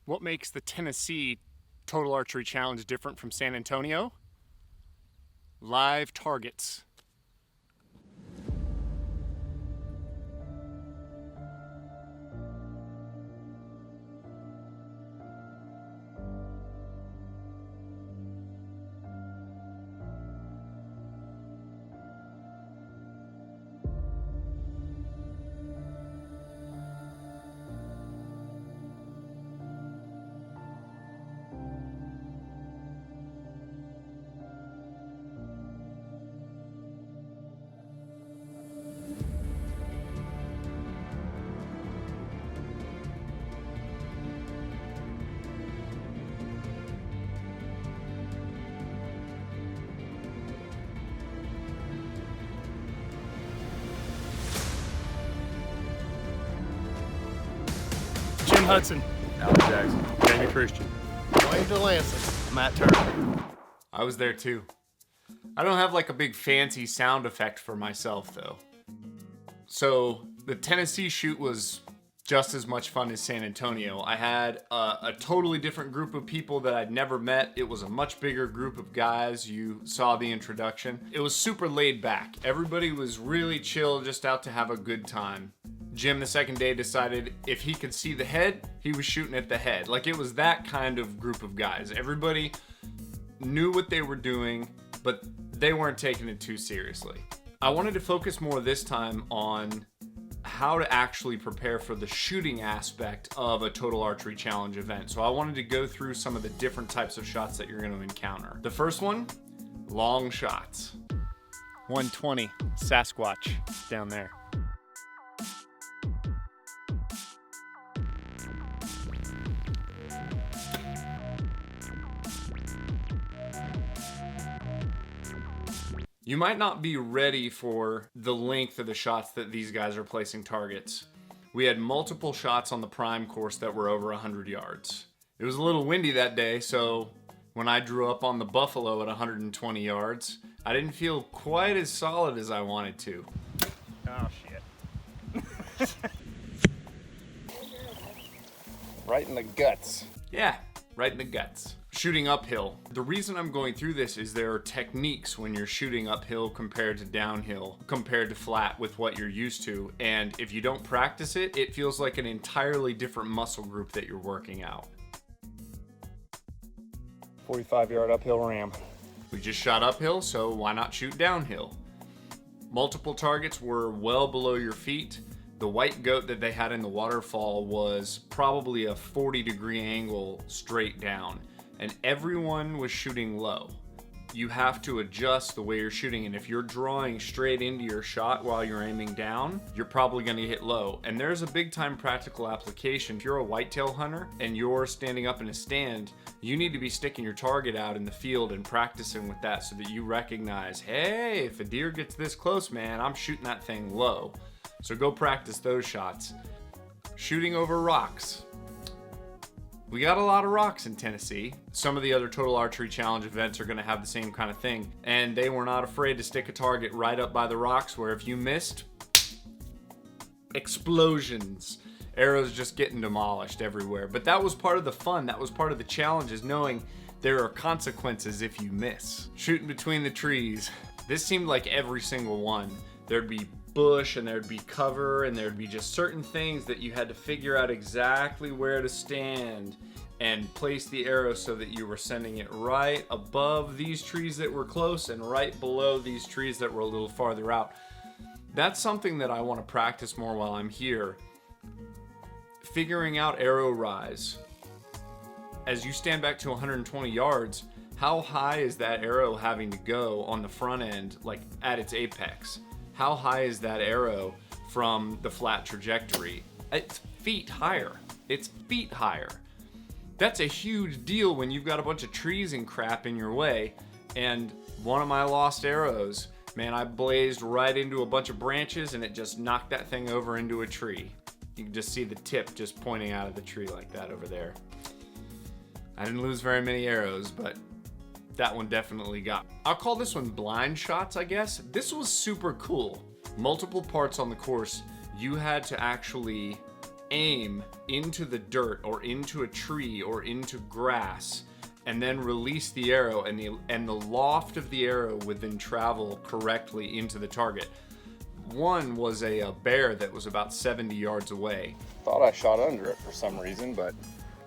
What makes the Tennessee Total Archery Challenge different from San Antonio? Live targets. Jim Hudson. Alex Jackson. Jamie Christian. Wayne DeLancey. Matt Turner. I was there too. I don't have like a big fancy sound effect for myself though. So the Tennessee shoot was just as much fun as San Antonio. I had a totally different group of people that I'd never met. It was a much bigger group of guys. You saw the introduction. It was super laid back. Everybody was really chill, just out to have a good time. Jim the second day decided if he could see the head, he was shooting at the head. Like it was that kind of group of guys. Everybody knew what they were doing, but they weren't taking it too seriously. I wanted to focus more this time on how to actually prepare for the shooting aspect of a Total Archery Challenge event. So I wanted to go through some of the different types of shots that you're going to encounter. The first one, long shots. 120 Sasquatch down there. You might not be ready for the length of the shots that these guys are placing targets. We had multiple shots on the prime course that were over 100 yards. It was a little windy that day, so when I drew up on the buffalo at 120 yards, I didn't feel quite as solid as I wanted to. Oh, shit. Right in the guts. Yeah, right in the guts. Shooting uphill. The reason I'm going through this is there are techniques when you're shooting uphill compared to downhill, compared to flat with what you're used to. And if you don't practice it, it feels like an entirely different muscle group that you're working out. 45-yard uphill ram. We just shot uphill, so why not shoot downhill? Multiple targets were well below your feet. The white goat that they had in the waterfall was probably a 40-degree angle straight down. And everyone was shooting low. You have to adjust the way you're shooting, and if you're drawing straight into your shot while you're aiming down, you're probably going to hit low. And there's a big time practical application. If you're a whitetail hunter and you're standing up in a stand, you need to be sticking your target out in the field and practicing with that so that you recognize, hey, if a deer gets this close, man, I'm shooting that thing low. So go practice those shots. Shooting over rocks. We got a lot of rocks in Tennessee. Some of the other Total Archery Challenge events are going to have the same kind of thing. And they were not afraid to stick a target right up by the rocks where if you missed, explosions. Arrows just getting demolished everywhere. But that was part of the fun. That was part of the challenge, is knowing there are consequences if you miss. Shooting between the trees. This seemed like every single one. There'd be bush and there'd be cover and there'd be just certain things that you had to figure out exactly where to stand and place the arrow so that you were sending it right above these trees that were close and right below these trees that were a little farther out. That's something that I want to practice more while I'm here. Figuring out arrow rise. As you stand back to 120 yards, how high is that arrow having to go on the front end, like at its apex? How high is that arrow from the flat trajectory? It's feet higher. It's feet higher. That's a huge deal when you've got a bunch of trees and crap in your way. And one of my lost arrows, man, I blazed right into a bunch of branches and it just knocked that thing over into a tree. You can just see the tip just pointing out of the tree like that over there. I didn't lose very many arrows, but that one definitely got. I'll call this one blind shots, I guess. This was super cool. Multiple parts on the course, you had to actually aim into the dirt or into a tree or into grass and then release the arrow, and the loft of the arrow would then travel correctly into the target. One was a bear that was about 70 yards away. Thought I shot under it for some reason, but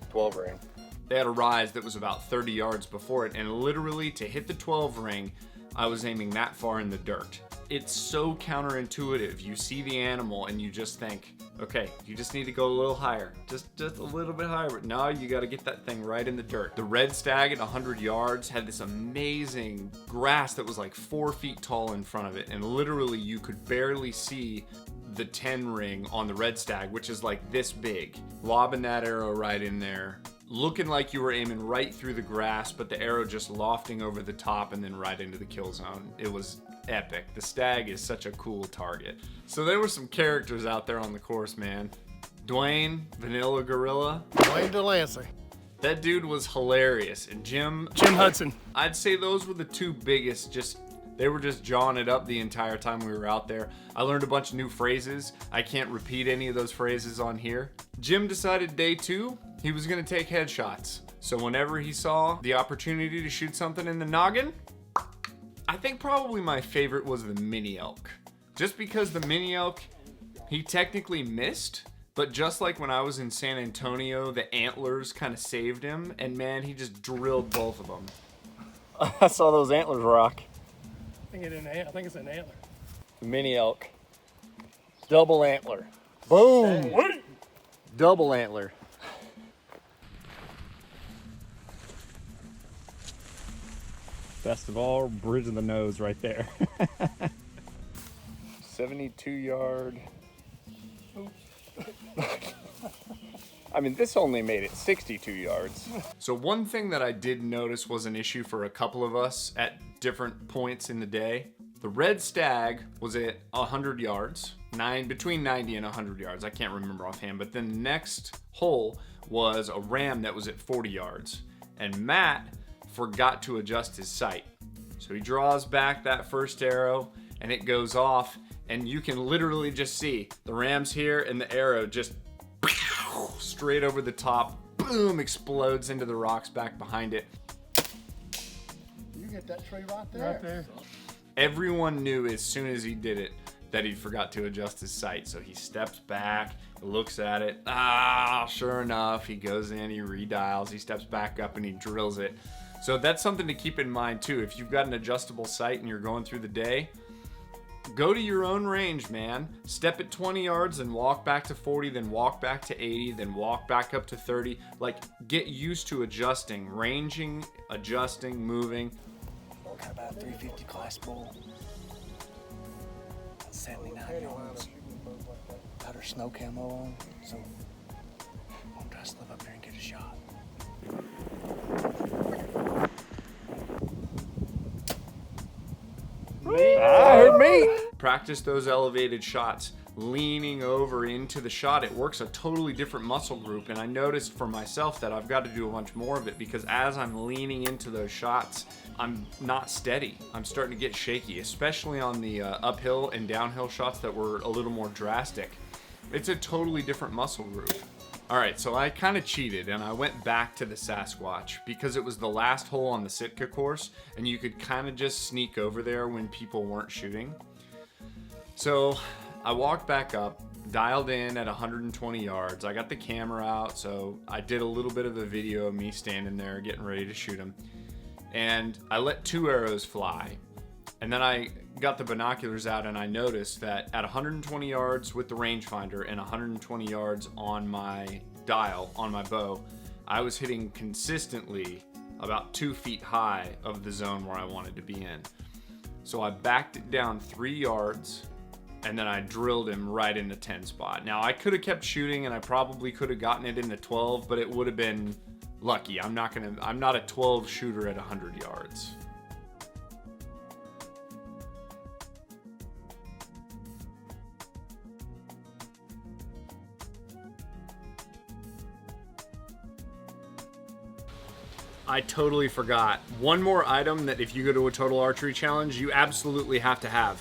12 ring. They had a rise that was about 30 yards before it, and literally to hit the 12 ring, I was aiming that far in the dirt. It's so counterintuitive. You see the animal and you just think, okay, you just need to go a little higher, just a little bit higher. But no, you got to get that thing right in the dirt. The red stag at 100 yards had this amazing grass that was like 4 feet tall in front of it, and literally you could barely see the 10 ring on the red stag, which is like this big. Lobbing that arrow right in there, looking like you were aiming right through the grass, but the arrow just lofting over the top and then right into the kill zone. It was epic. The stag is such a cool target. So there were some characters out there on the course, man. Dwayne, Vanilla Gorilla. Dwayne Delancey. That dude was hilarious. And Jim Hudson. I'd say those were the two biggest. They were just jawing it up the entire time we were out there. I learned a bunch of new phrases. I can't repeat any of those phrases on here. Jim decided day 2, he was gonna take headshots. So whenever he saw the opportunity to shoot something in the noggin, I think probably my favorite was the mini elk. Just because the mini elk, he technically missed, but just like when I was in San Antonio, the antlers kind of saved him, and man, he just drilled both of them. I saw those antlers rock. I think it's an antler. Mini elk. Double antler. Boom! Double antler. Best of all, bridge of the nose right there. 72 yard. I mean, this only made it 62 yards. So one thing that I did notice was an issue for a couple of us at different points in the day. The red stag was at 100 yards, between 90 and 100 yards. I can't remember offhand, but then the next hole was a ram that was at 40 yards. And Matt forgot to adjust his sight. So he draws back that first arrow and it goes off, and you can literally just see the ram's here and the arrow just straight over the top, boom, explodes into the rocks back behind it. You get that tree right there. Right there. Everyone knew as soon as he did it that he forgot to adjust his sight. So he steps back, looks at it. Sure enough, he goes in, he redials, he steps back up and he drills it. So that's something to keep in mind too. If you've got an adjustable sight and you're going through the day, go to your own range, man. Step at 20 yards, then walk back to 40, then walk back to 80, then walk back up to 30. Like, get used to adjusting, ranging, adjusting, moving. Got about a 350 class bull. 79 pounds. Got her snow camo on, so I'm gonna try to slip up here and get a shot. I heard me. Practice those elevated shots, leaning over into the shot. It works a totally different muscle group, and I noticed for myself that I've got to do a bunch more of it because as I'm leaning into those shots, I'm not steady. I'm starting to get shaky, especially on the uphill and downhill shots that were a little more drastic. It's a totally different muscle group. All right, so I kind of cheated and I went back to the Sasquatch because it was the last hole on the Sitka course and you could kind of just sneak over there when people weren't shooting. So I walked back up, dialed in at 120 yards. I got the camera out, so I did a little bit of a video of me standing there getting ready to shoot him. And I let 2 arrows fly. And then I got the binoculars out and I noticed that at 120 yards with the rangefinder and 120 yards on my dial, on my bow, I was hitting consistently about 2 feet high of the zone where I wanted to be in. So I backed it down 3 yards and then I drilled him right in the 10 spot. Now I could have kept shooting and I probably could have gotten it into 12, but it would have been lucky. I'm not a 12 shooter at 100 yards. I totally forgot. One more item that if you go to a total archery challenge, you absolutely have to have.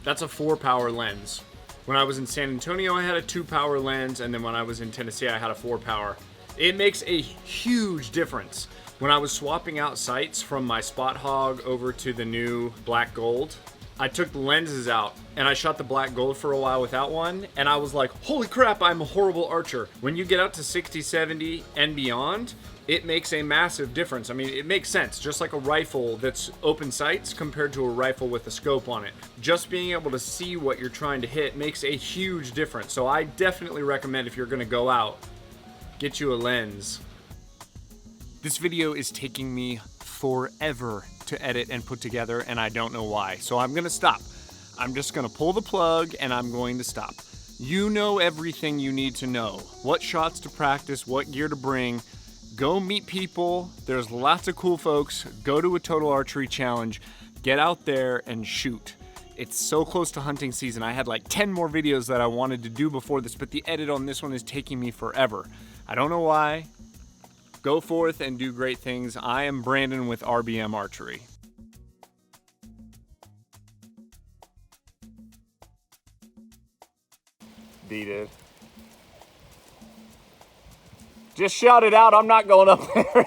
That's a 4-power lens. When I was in San Antonio, I had a 2-power lens, and then when I was in Tennessee, I had a 4-power. It makes a huge difference. When I was swapping out sights from my Spot Hog over to the new Black Gold, I took the lenses out and I shot the Black Gold for a while without one, and I was like, holy crap, I'm a horrible archer. When you get out to 60, 70 and beyond, it makes a massive difference. I mean, it makes sense, just like a rifle that's open sights compared to a rifle with a scope on it. Just being able to see what you're trying to hit makes a huge difference. So I definitely recommend, if you're gonna go out, get you a lens. This video is taking me forever to edit and put together, and I don't know why. So I'm gonna stop. I'm just gonna pull the plug and I'm going to stop. You know everything you need to know. What shots to practice, what gear to bring. Go meet people. There's lots of cool folks. Go to a Total Archery Challenge. Get out there and shoot. It's so close to hunting season. I had like 10 more videos that I wanted to do before this, but the edit on this one is taking me forever. I don't know why. Go forth and do great things. I am Brandon with RBM Archery. Beat it. Just shout it out. I'm not going up there.